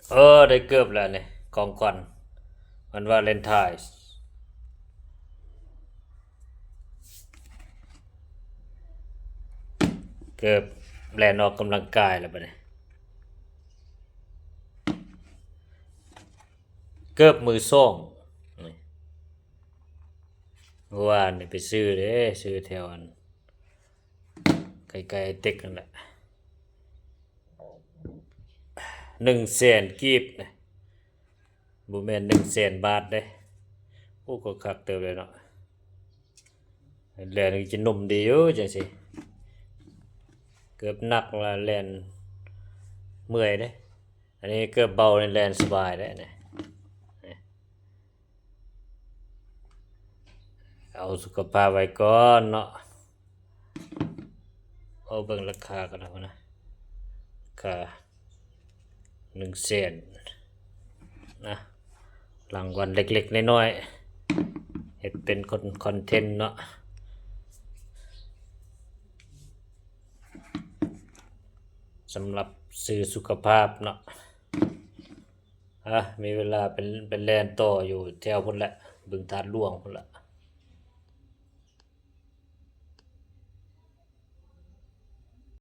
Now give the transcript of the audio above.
ได้เกือบแล้วนี่ของขวัญวันวาเลนไทน์เกือบแลนออกกำลังกายแล้วบัดนี้เกือบมือส่งนี่เมื่อวานนี่ไปซื้อเด้ซื้อแถวอันใกล้ๆเต็กนั่นแหละ100,000กีบนะบ่แม่น100,000 บาทเด้โอ้ก็คักเติบเลยเนาะแล่นจะหนุ่มดีอยู่จังซี่เกือบหนักละแล่นเมื่อยเด้อันนี้เกือบเบาแล่นสบายเด้นี่เอาสุขภาพไว้ก่อนเนาะเอาเบิ่งราคากันเอานะราคา100,000นะรางวัลเล็กๆน้อยๆเฮ็ดเป็นคอนเทนต์เนาะสำหรับสื่อสุขภาพเนาะมีเวลาเป็นแล่นต่ออยู่แถวพุ่นแหละบึงธาตุหลวงพุ่นละ